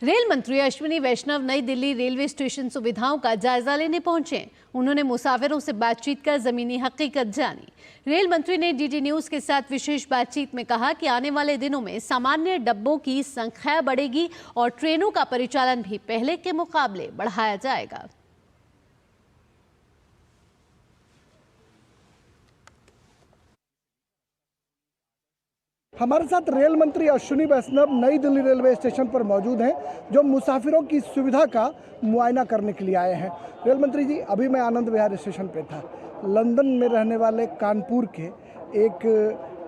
Rail मंत्री अश्विनी वैष्णव नई Delhi railway station सुविधाओं का जायजा लेने पहुंचे। उन्होंने मुसाफिरों से बातचीत कर जमीनी हकीकत जानी। रेल मंत्री ने डीडी न्यूज के साथ विशेष बातचीत में कहा कि आने वाले दिनों में सामान्य डब्बों की संख्या बढ़ेगी और ट्रेनों का परिचालन भी पहले के मुकाबले बढ़ाया जाएगा। हमारे साथ रेल मंत्री अश्विनी वैष्णव नई दिल्ली रेलवे स्टेशन पर मौजूद हैं, जो मुसाफिरों की सुविधा का मुआयना करने के लिए आए हैं। रेल मंत्री जी, अभी मैं आनंद विहार स्टेशन पे था। लंदन में रहने वाले कानपुर के एक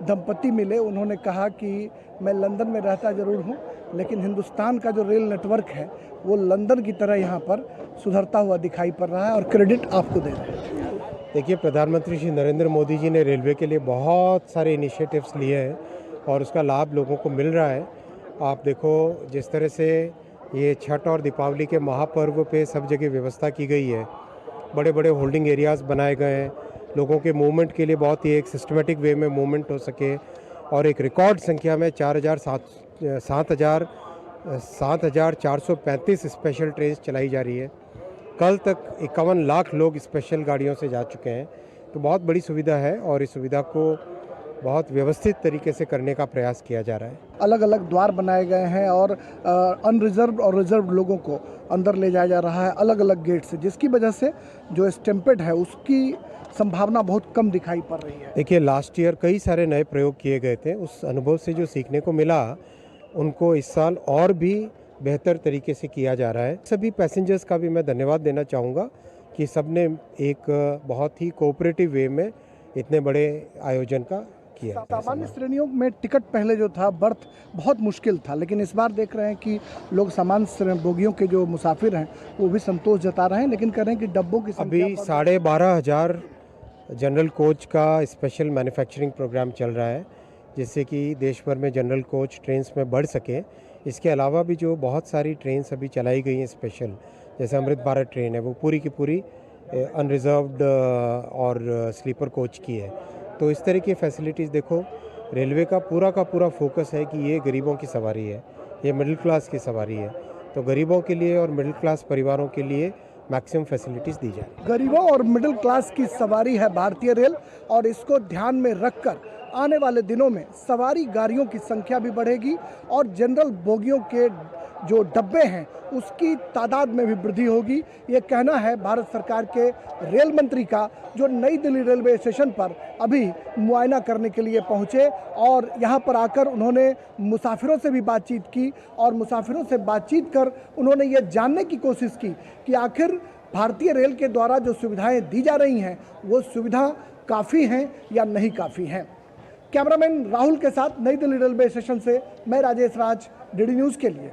दंपति मिले। उन्होंने कहा कि मैं लंदन में रहता ज़रूर हूँ, लेकिन हिंदुस्तान का जो रेल नेटवर्क है वो लंदन की तरह यहाँ पर सुधरता हुआ दिखाई पड़ रहा है, और क्रेडिट आपको दे रहे हैं। देखिए, प्रधानमंत्री श्री नरेंद्र मोदी जी ने रेलवे के लिए बहुत सारे इनिशिएटिव्स लिए हैं और उसका लाभ लोगों को मिल रहा है। आप देखो, जिस तरह से ये छठ और दीपावली के महापर्व पे सब जगह व्यवस्था की गई है, बड़े बड़े होल्डिंग एरियाज़ बनाए गए हैं, लोगों के मूवमेंट के लिए बहुत ही एक सिस्टमेटिक वे में मूवमेंट हो सके, और एक रिकॉर्ड संख्या में 7,435 स्पेशल ट्रेन चलाई जा रही है। कल तक 51 लाख लोग स्पेशल गाड़ियों से जा चुके हैं। तो बहुत बड़ी सुविधा है और इस सुविधा को बहुत व्यवस्थित तरीके से करने का प्रयास किया जा रहा है। अलग अलग द्वार बनाए गए हैं और अनरिजर्व और रिजर्व लोगों को अंदर ले जाया जा रहा है अलग अलग गेट से, जिसकी वजह से जो स्टैम्पेड है उसकी संभावना बहुत कम दिखाई पड़ रही है। देखिए, लास्ट ईयर कई सारे नए प्रयोग किए गए थे। उस अनुभव से जो सीखने को मिला, उनको इस साल और भी बेहतर तरीके से किया जा रहा है। सभी पैसेंजर्स का भी मैं धन्यवाद देना चाहूँगा कि सबने एक बहुत ही कोऑपरेटिव वे में इतने बड़े आयोजन का किया। सामान्य श्रेणियों में टिकट पहले जो था बर्थ बहुत मुश्किल था, लेकिन इस बार देख रहे हैं कि लोग सामान्य बोगियों के जो मुसाफिर हैं वो भी संतोष जता रहे हैं, लेकिन कह रहे हैं कि डब्बों की अभी 12,500 जनरल कोच का स्पेशल मैन्युफैक्चरिंग प्रोग्राम चल रहा है, जिससे कि देश भर में जनरल कोच ट्रेन्स में बढ़ सके। इसके अलावा भी जो बहुत सारी ट्रेन्स अभी चलाई गई हैं स्पेशल, जैसे अमृत भारत ट्रेन है, वो पूरी की पूरी अनरिजर्व्ड और स्लीपर कोच की है। तो इस तरह की फैसिलिटीज़ देखो, रेलवे का पूरा फोकस है कि ये गरीबों की सवारी है, ये मिडिल क्लास की सवारी है। तो गरीबों के लिए और मिडिल क्लास परिवारों के लिए मैक्सिमम फैसिलिटीज़ दी जाए। गरीबों और मिडिल क्लास की सवारी है भारतीय रेल, और इसको ध्यान में रखकर आने वाले दिनों में सवारी गाड़ियों की संख्या भी बढ़ेगी और जनरल बोगियों के जो डब्बे हैं उसकी तादाद में भी वृद्धि होगी। ये कहना है भारत सरकार के रेल मंत्री का, जो नई दिल्ली रेलवे स्टेशन पर अभी मुआयना करने के लिए पहुंचे, और यहां पर आकर उन्होंने मुसाफिरों से भी बातचीत की, और मुसाफिरों से बातचीत कर उन्होंने ये जानने की कोशिश की कि आखिर भारतीय रेल के द्वारा जो सुविधाएँ दी जा रही हैं वो सुविधा काफ़ी हैं या नहीं काफ़ी हैं। कैमरामैन राहुल के साथ नई दिल्ली रेलवे स्टेशन से मैं राजेश राज, डीडी न्यूज़ के लिए।